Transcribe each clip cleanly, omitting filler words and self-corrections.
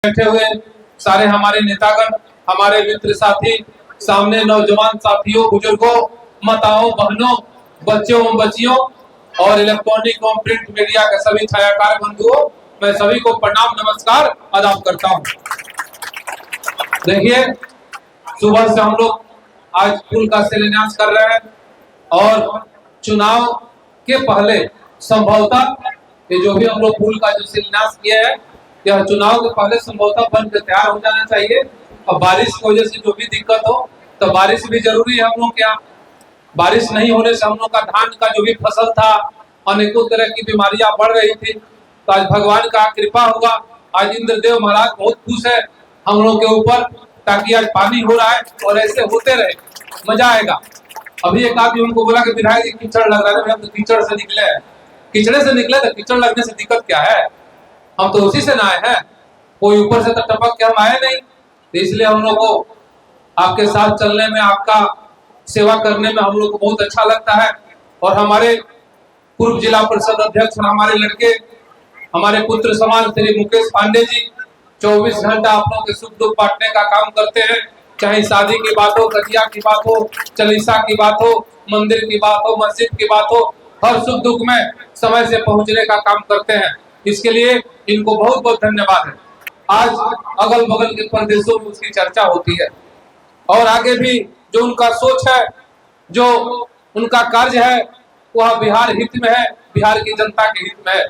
बैठे हुए सारे हमारे नेतागण, हमारे मित्र साथी, सामने नौजवान साथियों, बुजुर्गों, माताओं, बहनों, बच्चों, बच्चियों और इलेक्ट्रॉनिक और प्रिंट मीडिया के सभी छायाकार बंधुओं, मैं सभी को प्रणाम नमस्कार आदाब करता हूं। देखिए, सुबह से हम लोग आज पुल का शिलान्यास कर रहे हैं और चुनाव के पहले संभवतः ये जो भी हम लोग पुल का जो शिलान्यास किया है, यह चुनाव के पहले संभवतः बन के तैयार हो जाना चाहिए। और बारिश की वजह से जो भी दिक्कत हो, तो बारिश भी जरूरी है। हम लोग क्या, बारिश नहीं होने से हम लोग का धान का जो भी फसल था, अनेकों तरह की बीमारियां बढ़ रही थी। तो आज भगवान का कृपा होगा, आज इंद्रदेव महाराज बहुत खुश है हम लोग के ऊपर, ताकि आज पानी हो रहा है और ऐसे होते रहे, मजा आएगा। अभी एक आदमी हमको बोला कि विधायक जी कीचड़ लग रहा है, हम तो कीचड़ से निकले हैं। कीचड़े से निकले तो कीचड़ लगने से दिक्कत क्या है, हम तो उसी से ना आए हैं, कोई ऊपर से तो टपक के हम आए नहीं। तो इसलिए हम लोग को आपके साथ चलने में, आपका सेवा करने में हम लोग को बहुत अच्छा लगता है। और हमारे पूर्व जिला परिषद अध्यक्ष और हमारे लड़के, हमारे पुत्र समान श्री मुकेश पांडे जी 24 घंटा आप लोगों के सुख दुख बांटने का काम करते हैं। चाहे शादी की बात हो, कजिया की बात हो, चालीसा की बात हो, मंदिर की बात हो, मस्जिद की बात हो, हर सुख दुख में समय से पहुंचने का काम करते हैं। इसके लिए इनको बहुत बहुत धन्यवाद है। आज अगल बगल के प्रदेशों में उसकी चर्चा होती है और आगे भी जो उनका सोच है, जो उनका कार्य है, वह बिहार हित में है, बिहार की जनता के हित में है।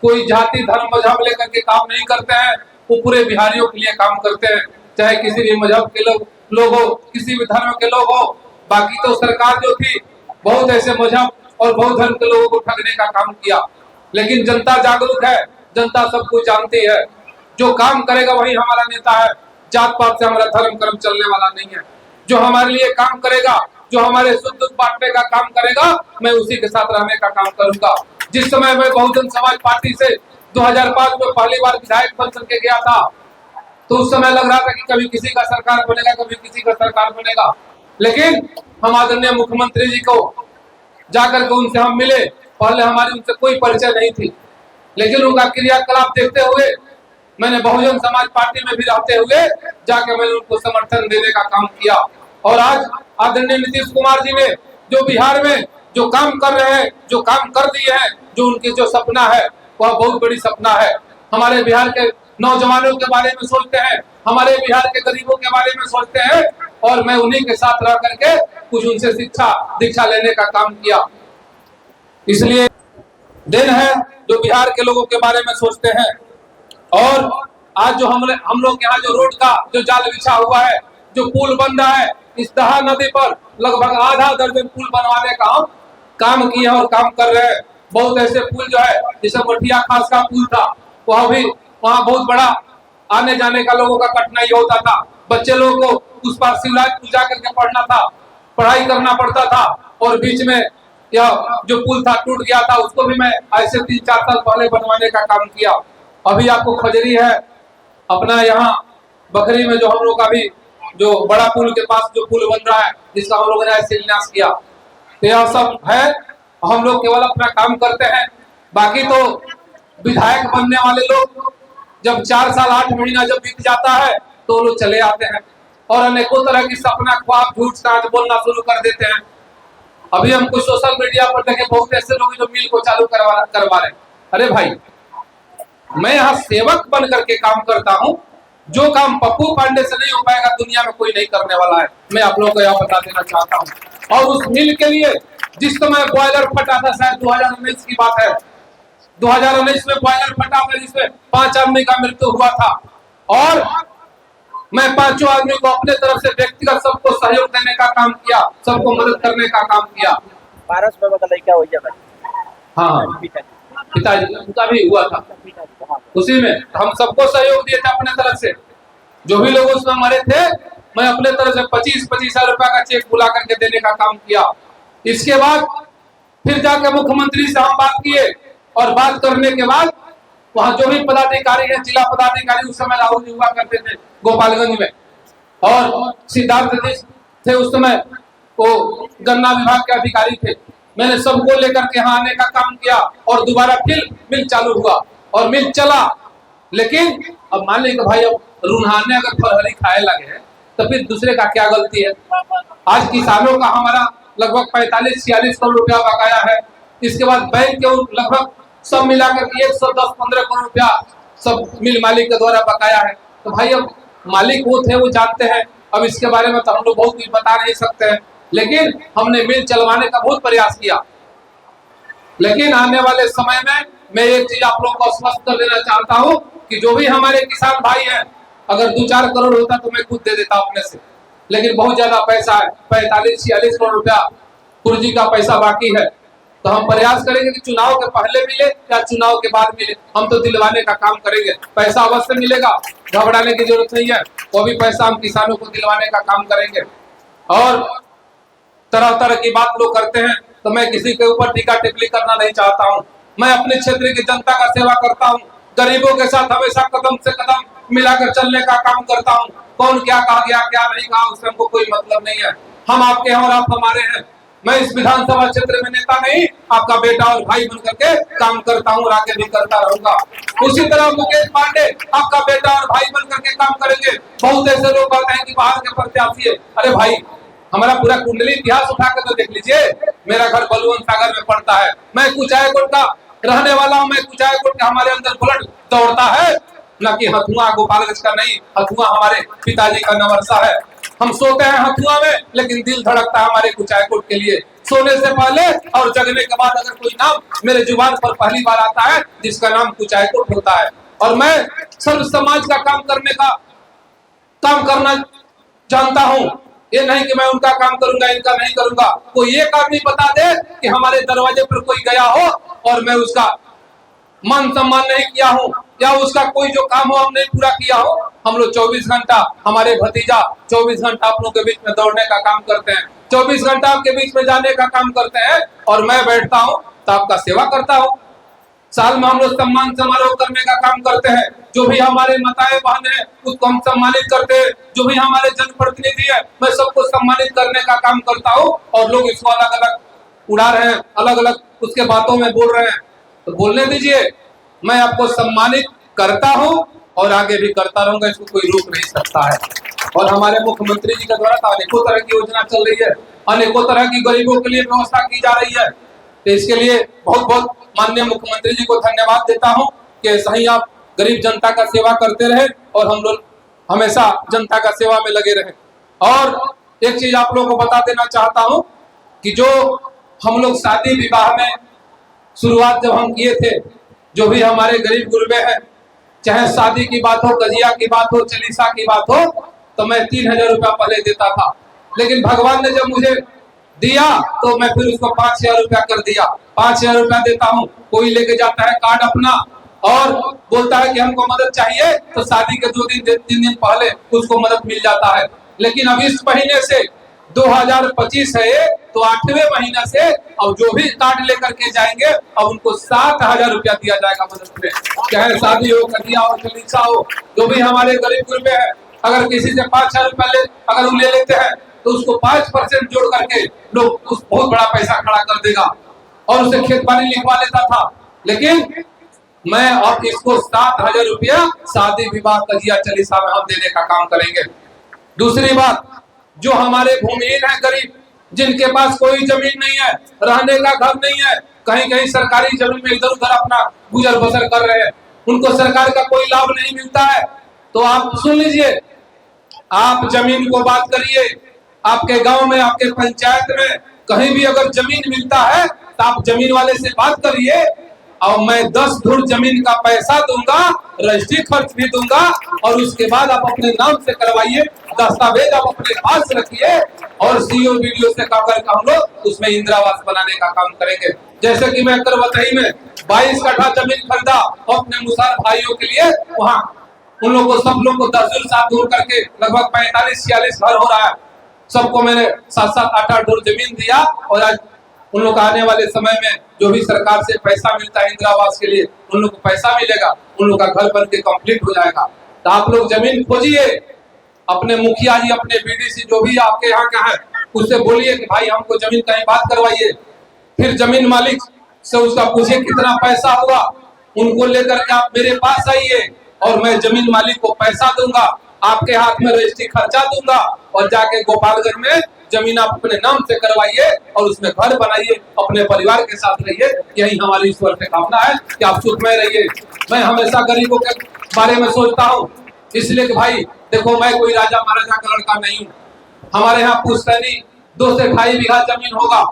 कोई जाति धर्म मजहब लेकर के काम नहीं करते हैं, वो पूरे बिहारियों के लिए काम करते हैं। चाहे किसी भी मजहब के लोग हो, किसी भी धर्म के लोग हो। बाकी तो सरकार जो थी, बहुत ऐसे मजहब और बहुत धर्म के लोगों को ठगने का काम किया, लेकिन जनता जागरूक है, जनता सब कुछ जानती है। जो काम करेगा वही हमारा नेता है। जात पात से हमारा धर्म कर्म चलने वाला नहीं है। जो हमारे लिए काम करेगा, जो हमारे सुख दुख बांटने का काम करेगा, मैं उसी के साथ रहने का काम करूंगा। जिस समय मैं बहुजन समाज पार्टी से 2005 में पहली बार विधायक बन करके गया था, तो उस समय लग रहा था कि कभी किसी का सरकार बनेगा, कभी किसी का सरकार बनेगा। लेकिन हम आदरणीय मुख्यमंत्री जी को जाकर के उनसे हम मिले, पहले हमारी उनसे कोई परिचय नहीं थी, लेकिन उनका क्रियाकलाप देखते हुए मैंने बहुजन समाज पार्टी में भी रहते हुए जाके मैंने उनको समर्थन देने का काम किया। और आज आदरणीय नीतीश कुमार जी ने जो बिहार में जो काम कर रहे हैं, जो काम कर दिए हैं, जो उनके जो सपना है, वह बहुत बड़ी सपना है। हमारे बिहार के नौजवानों के बारे में सोचते हैं, हमारे बिहार के गरीबों के बारे में सोचते हैं, और मैं उन्हीं के साथ रह करके कुछ उनसे शिक्षा दीक्षा लेने का काम किया। इसलिए दिन है जो बिहार के लोगों के बारे में सोचते हैं। और आज जो हम लोग यहाँ जो रोड का जो जाल बिछा हुआ है, जो पुल बन रहा है, इस दहा नदी पर लगभग आधा दर्जन पुल बनवाने का हम काम किए और काम कर रहे हैं। बहुत ऐसे पुल जो है, जैसे मठिया खास का पुल था, वह भी वहाँ बहुत बड़ा आने जाने का लोगों का कठिनाई होता था। बच्चे लोगों को उस पार शिवराज पूजा करके पढ़ना था, पढ़ाई करना पड़ता था, और बीच में यह जो पुल था टूट गया था, उसको भी मैं ऐसे 3-4 साल पहले बनवाने का काम किया। अभी आपको खजरी है अपना यहाँ बखरी में, जो हम लोग का भी जो बड़ा पुल के पास जो पुल बन रहा है, जिसका हम लोगों ने शिलान्यास किया। तो यह सब है, हम लोग केवल अपना काम करते हैं। बाकी तो विधायक बनने वाले लोग जब 4 साल 8 महीना जब बीत जाता है, तो लोग चले आते हैं और अनेकों तरह की सपना ख्वाब झूठ साठ बोलना शुरू कर देते हैं। अभी हम कुछ सोशल मीडिया पर देखे, बहुत ऐसे लोग जो मिल को चालू करवा रहे। अरे भाई, मैं यहाँ सेवक बन करके काम करता हूँ। जो काम पप्पू पांडे से नहीं हो पाएगा, दुनिया में कोई नहीं करने वाला है। मैं आप लोगों को यह बता देना चाहता हूँ। और उस मिल के लिए जिस समय बॉयलर फटा था, शायद 2019 की बात है, 2019 में बॉयलर फटा था, जिसमें 5 आदमी का मृत्यु हुआ था, और मैं 5 आदमी को अपने तरफ से व्यक्तिगत सबको सहयोग देने का काम किया, सबको मदद करने का काम किया। 12 बाबा का लड़का हो गया। हाँ, पिताजी उनका भी हुआ था, उसी में हम सबको सहयोग दिए थे अपने तरफ से। जो भी लोग उसमें मरे थे, मैं अपने तरफ से 25-25 हजार रुपया का चेक बुला करके देने का काम किया। इसके बाद फिर जाकर मुख्यमंत्री से हम बात किए, और बात करने के बाद वहाँ जो भी पदाधिकारी है, जिला पदाधिकारी, उस समय राहुल जी हुआ करते थे गोपालगंज में, और सिद्धार्थ जी थे उस समय, वो गन्ना विभाग के अधिकारी थे। मैंने सबको लेकर के यहाँ आने का काम किया, और दोबारा फिर मिल चालू हुआ और मिल चला। लेकिन अब मान लीजिए भाई अब रूहाने अगर फरहरी खाए लगे हैं तो फिर दूसरे का क्या गलती है। आज किसानों का हमारा लगभग 45-46 करोड़ रुपया बकाया है। इसके बाद बैंक के लगभग सब मिलाकर 110-15 करोड़ रुपया सब मिल मालिक के द्वारा बकाया है। तो भाई अब मालिक वो थे, वो जानते हैं। अब इसके बारे में तो हम लोग बहुत कुछ बता नहीं सकते हैं, लेकिन हमने मिल चलवाने का बहुत प्रयास किया। लेकिन आने वाले समय में मैं एक चीज आप लोगों को स्पष्ट कर देना चाहता हूं कि जो भी हमारे किसान भाई हैं, अगर 2-4 करोड़ होता तो मैं खुद दे देता अपने से, लेकिन बहुत ज्यादा पैसा है, 45-46 करोड़ रुपया कुर्जी का पैसा बाकी है। तो हम प्रयास करेंगे कि चुनाव के पहले मिले या चुनाव के बाद मिले, हम तो दिलवाने का काम करेंगे। पैसा अवश्य मिलेगा, घबराने की जरूरत नहीं है। वो भी पैसा हम किसानों को दिलवाने का काम करेंगे। और तरह तरह की बात लोग करते हैं, तो मैं किसी के ऊपर टीका टिप्पणी करना नहीं चाहता हूँ। मैं अपने क्षेत्र की जनता का सेवा करता हूँ, गरीबों के साथ हमेशा कदम से कदम मिलाकर चलने का काम करता हूँ। कौन क्या कहा गया क्या नहीं कहा उससे हमको कोई मतलब नहीं है। हम आपके हैं और आप हमारे हैं। मैं इस विधानसभा क्षेत्र में नेता नहीं, आपका बेटा और भाई बन करके काम करता हूँ और आगे भी करता रहूंगा। उसी तरह मुकेश पांडे आपका बेटा और भाई बन करके काम करेंगे। बहुत ऐसे लोग कहते हैं कि बाहर के प्रत्याशी है। अरे भाई, हमारा पूरा कुंडली इतिहास उठा कर तो देख लीजिए। मेरा घर बलुवन सागर में पड़ता है, मैं कुचायकोट का रहने वाला हूँ। मैं कुचायकोट का, हमारे अंदर ब्लड दौड़ता है, न कि हथुआ गोपालगंज का नहीं। हथुआ हमारे पिताजी का नवरसा है। हम सोते हैं हथुआ में, लेकिन दिल धड़कता है हमारे कुचायकोट के लिए। सोने से पहले और जगने के बाद अगर कोई नाम मेरे जुबान पर पहली बार आता है जिसका नाम कुचायकोट होता है। और मैं सर्व समाज का काम करना जानता हूँ। ये नहीं कि मैं उनका काम करूंगा इनका नहीं करूंगा। कोई एक आदमी बता दे कि हमारे दरवाजे पर कोई गया हो और मैं उसका मान सम्मान नहीं किया हूँ, या उसका कोई जो काम हो हम नहीं पूरा किया हो। हम लोग 24 घंटा, हमारे भतीजा 24 घंटा आप लोगों के बीच में दौड़ने का काम करते हैं, 24 घंटा आपके बीच में जाने का काम करते हैं। और मैं बैठता हूँ तो आपका सेवा करता हूँ। साल में हम लोग सम्मान समारोह करने का काम करते हैं। जो भी हमारे माताएं बहन है उसको हम सम्मानित करते हैं। जो भी हमारे जनप्रतिनिधि है मैं सबको सम्मानित करने का काम करता हूँ। और लोग इसको अलग अलग उड़ा रहे हैं, अलग अलग उसके बातों में बोल रहे हैं, तो बोलने दीजिए। मैं आपको सम्मानित करता हूँ और आगे भी करता रहूंगा, इसको कोई रोक नहीं सकता है। और हमारे मुख्यमंत्री जी के द्वारा तो अनेकों तरह की योजना चल रही है, अनेकों तरह की गरीबों के लिए व्यवस्था की जा रही है। तो इसके लिए बहुत बहुत माननीय मुख्यमंत्री जी को धन्यवाद देता हूं कि सही आप गरीब जनता का सेवा करते रहे और हम लोग हमेशा जनता का सेवा में लगे रहे। और एक चीज आप लोगों को बता देना चाहता हूं कि जो हम लोग शादी विवाह में शुरुआत जब हम किए थे, जो भी हमारे गरीब गुरबे हैं, चाहे शादी की बात हो, कजिया की बात हो, चलीसा की बात हो, तो मैं 3000 रुपया पहले देता था। लेकिन भगवान ने जब मुझे दिया तो मैं फिर उसको 5000 रुपया कर दिया। 5000 रुपया देता हूँ। कोई लेके जाता है कार्ड अपना और बोलता है कि हमको मदद चाहिए, तो शादी के 2-3 दिन पहले उसको मदद मिल जाता है। लेकिन अब इस महीने से 2025 है, तो 8वें महीना से अब जो भी कार्ड लेकर के जाएंगे अब उनको 7000 रुपया दिया जाएगा मदद में। चाहे शादी हो, कटिया हो, चलीसा हो, जो भी हमारे गरीब गुरबे हैं, अगर किसी से 5000 रुपया अगर वो ले लेते हैं तो उसको 5% जोड़ करके लोग उस बहुत बड़ा पैसा खड़ा कर देगा और उसे खेत पानी लिखवा लेता था। लेकिन मैं अब इसको 7000 रुपया शादी विवाह कजिया चलीसा में हम देने का काम करेंगे। दूसरी बात, जो हमारे भूमिहीन है, गरीब, जिनके पास कोई जमीन नहीं है, रहने का घर नहीं है, कहीं कहीं सरकारी जमीन में इधर उधर अपना गुजर बसर कर रहे हैं, उनको सरकार का कोई लाभ नहीं मिलता है, तो आप सुन लीजिए, आप जमीन को बात करिए। आपके गांव में, आपके पंचायत में कहीं भी अगर जमीन मिलता है तो आप जमीन वाले से बात करिए और मैं 10 धुर जमीन का पैसा दूंगा, रजिस्ट्री खर्च भी दूंगा और उसके बाद आप अपने नाम से करवाइए, दस्तावेज आप अपने पास रखिए और सीओ वीडियो से कहकर हम लोग उसमें इंदिरावास बनाने का काम करेंगे। जैसे कि मैं करवतई में 22 कट्ठा जमीन खरीदा और अपने मुसलमान भाइयों के लिए, वहाँ उन लोगों को सब लोग को 10 दूर करके लगभग 45-46 घर हो रहा है। सबको मैंने 7-7, 8-8 धुर जमीन दिया और आज उन लोग आने वाले समय में जो भी सरकार से पैसा मिलता है इंदिरावास के लिए, उन लोग को पैसा मिलेगा, उन लोग का घर बन के कंप्लीट हो जाएगा। तो आप लोग जमीन खोजिए, अपने मुखिया जी, अपने बीडीसी जो भी आपके यहाँ का है उससे बोलिए कि भाई हमको जमीन कहीं बात करवाइए। फिर जमीन मालिक से उसका पूछिए कितना पैसा हुआ, उनको लेकर के आप मेरे पास आइए और मैं जमीन मालिक को पैसा दूंगा, आपके हाथ में रजिस्ट्री खर्चा दूंगा और जाके गोपालगंज में जमीन आप अपने नाम से करवाइए और उसमें घर बनाइए, अपने परिवार के साथ रहिए। यही हमारी ईश्वर से कामना है कि आप सुखमय रहिए। मैं हमेशा गरीबों के बारे में सोचता हूँ, इसलिए कि भाई देखो, मैं कोई राजा महाराजा का लड़का नहीं हूँ। हमारे यहाँ पुश्तैनी 2 से 2.5 बीघा जमीन होगा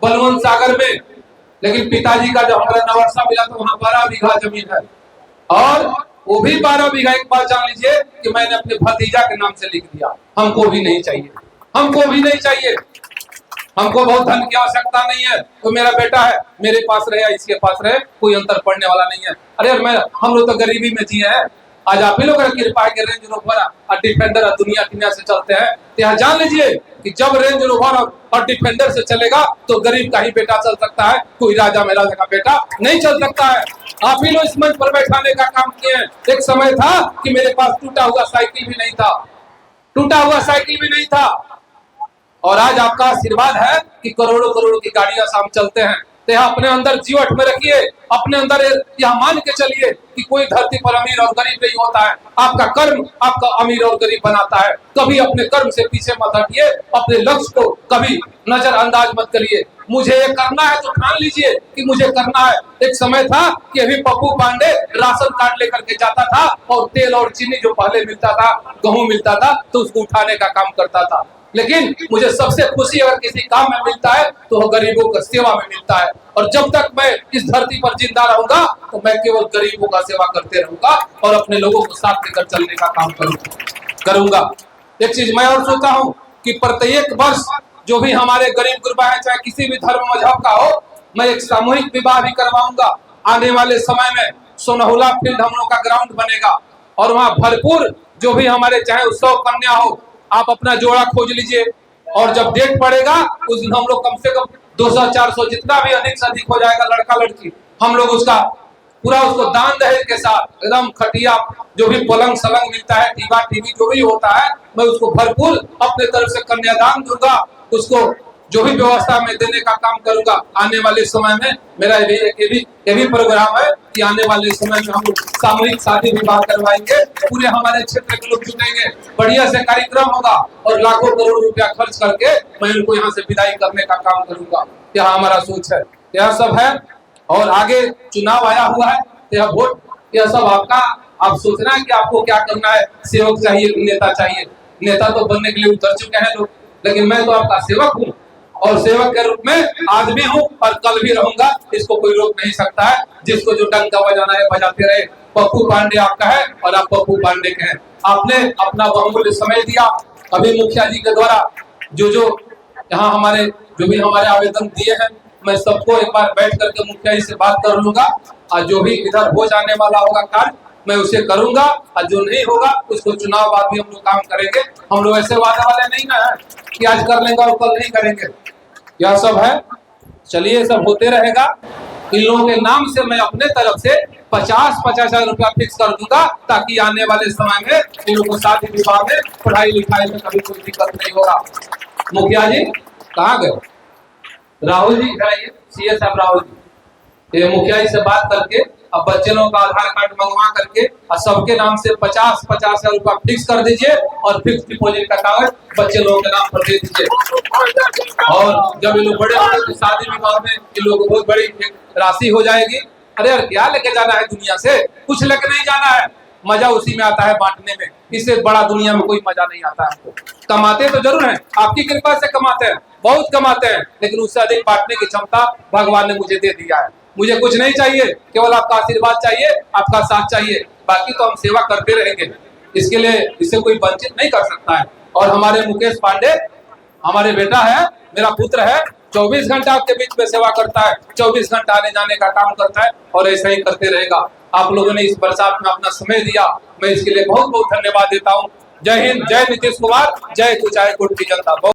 बलवंत सागर में, लेकिन पिताजी का जब हमारा नवर्सा मिला तो वहाँ 12 बीघा जमीन है, और वो भी 12 बीघा एक बार जान लीजिए कि मैंने अपने भतीजा के नाम से लिख दिया। हमको भी नहीं चाहिए, हमको भी नहीं चाहिए। हमको बहुत धन की आवश्यकता नहीं है, तो मेरा बेटा है, मेरे पास रहे या इसके पास रहे, कोई अंतर पड़ने वाला नहीं है। अरे यार, हम लोग तो गरीबी में जिए हैं। आज आप ही लोग की कृपा है कि रेंज रोवर और डिफेंडर दुनिया दुनिया से चलते हैं। तो यहाँ जान लीजिए कि जब रेंज रोवर और डिफेंडर से चलेगा तो गरीब का ही बेटा चल सकता है, कोई राजा महाराजा का बेटा नहीं चल सकता है। आप ही लोग इस मंच पर बैठाने का काम किए हैं। एक समय था कि मेरे पास टूटा हुआ साइकिल भी नहीं था, टूटा हुआ साइकिल भी नहीं था, और आज आपका आशीर्वाद है कि करोड़ों करोड़ों की गाड़ियां साम चलते हैं। तो यह अपने अंदर जीवट में रखिए, अपने अंदर यह मान के चलिए कि कोई धरती पर अमीर और गरीब नहीं होता है। आपका कर्म आपका अमीर और गरीब बनाता है। कभी अपने कर्म से पीछे मत हटिए, अपने लक्ष्य को कभी नजरअंदाज मत करिए। मुझे ये करना है तो ठान लीजिए कि मुझे करना है। एक समय था कि अभी पप्पू पांडे राशन कार्ड लेकर के जाता था और तेल और चीनी जो पहले मिलता था, गेहूं मिलता था, तो उसको उठाने का काम करता था। लेकिन मुझे सबसे खुशी अगर किसी काम में मिलता है तो वह गरीबों की सेवा में मिलता है। और जब तक मैं इस धरती पर जिंदा रहूंगा तो मैं केवल गरीबों का सेवा करते रहूंगा और अपने लोगों को साथ लेकर चलने का काम करूंगा। एक चीज मैं और सोचता हूँ कि प्रत्येक वर्ष जो भी हमारे गरीब गुरबा है, चाहे किसी भी धर्म मजहब का हो, मैं एक सामूहिक विवाह भी करवाऊंगा। आने वाले समय में सोनहुला फील्ड हम लोग का ग्राउंड बनेगा और वहाँ भरपूर जो भी हमारे चाहे उत्सव कन्या हो, आप अपना जोड़ा खोज लीजिए, और जब डेट पड़ेगा उस दिन हम लोग कम से कम 200-400 जितना भी अधिक से अधिक हो जाएगा लड़का लड़की, हम लोग उसका पूरा उसको दान दहेज के साथ एकदम खटिया जो भी पलंग सलंग मिलता है, टीवा टीवी जो भी होता है, मैं उसको भरपूर अपने तरफ से कन्यादान दूंगा। उसको जो भी व्यवस्था में देने का काम करूंगा। आने वाले समय में मेरा ये भी प्रोग्राम है कि आने वाले समय में हम लोग सामूहिक शादी विवाह करवाएंगे। पूरे हमारे क्षेत्र के लोग जुटेंगे, बढ़िया से कार्यक्रम होगा और लाखों करोड़ रुपया खर्च करके मैं उनको यहाँ से विदाई करने का काम करूंगा। यह हमारा सोच है, यह सब है। और आगे चुनाव आया हुआ है, यह वोट, यह सब आपका, आप सोचना है कि आपको क्या करना है। सेवक चाहिए, नेता चाहिए। नेता तो बनने के लिए उतर चुके हैं लोग, लेकिन मैं तो आपका सेवक हूँ और सेवक के रूप में आज भी हूँ और कल भी रहूंगा। इसको कोई रोक नहीं सकता है। जिसको जो डंका बजाना है बजाते रहे। पप्पू पांडे आपका है और आप पप्पू पांडे के हैं। आपने अपना बहुमूल्य समय दिया। अभी मुखिया जी के द्वारा जो यहाँ हमारे जो भी हमारे आवेदन दिए हैं, मैं सबको एक बार बैठ करके मुखिया जी से बात कर लूंगा और जो भी इधर हो जाने वाला होगा कार्य मैं उसे करूंगा, और जो नहीं होगा उसको चुनाव बाद भी हम लोग काम करेंगे। हम लोग ऐसे वादे वाले नहीं ना है कि आज कर लेंगे और कल नहीं करेंगे। यह सब है, चलिए सब होते रहेगा। इन लोगों के नाम से मैं अपने तरफ से 50-50 हजार रुपया फिक्स कर दूंगा, ताकि आने वाले समय में इन लोगों को शादी विवाह में, पढ़ाई लिखाई में कभी कोई दिक्कत नहीं होगा। मुखिया जी कहाँ गए? राहुल जी इधर आइए, सीएस साहब राहुल जी। ये मुखिया जी से बात करके अब बच्चे लोगों का आधार कार्ड मंगवा करके और सबके नाम से 50-50 हजार रुपया फिक्स कर दीजिए और फिक्स डिपॉजिट का कागज बच्चे लोगों के नाम पर दे दीजिए। और जब ये लोग बड़े होंगे तो शादी विवाह में इन लोगों को बहुत बड़ी राशि हो जाएगी। अरे यार, क्या लेके जाना है दुनिया से? कुछ लेके नहीं जाना है। मजा उसी में आता है बांटने में। इससे बड़ा दुनिया में कोई मजा नहीं आता है। कमाते तो जरूर हैं, आपकी कृपा से कमाते हैं, बहुत कमाते हैं, लेकिन उससे अधिक बांटने की क्षमता भगवान ने मुझे दे दिया है। मुझे कुछ नहीं चाहिए, केवल आपका आशीर्वाद चाहिए, आपका साथ चाहिए। बाकी तो हम सेवा करते रहेंगे। इसके लिए इससे कोई वंचित नहीं कर सकता है। और हमारे मुकेश पांडे हमारे बेटा है, मेरा पुत्र है, 24 घंटा आपके बीच में सेवा करता है, 24 घंटा आने जाने का काम करता है और ऐसा ही करते रहेगा। आप लोगों ने इस बरसात में अपना समय दिया, मैं इसके लिए बहुत बहुत धन्यवाद देता हूँ। जय हिंद, जय नीतीश कुमार, जय कुचायकोट की जनता।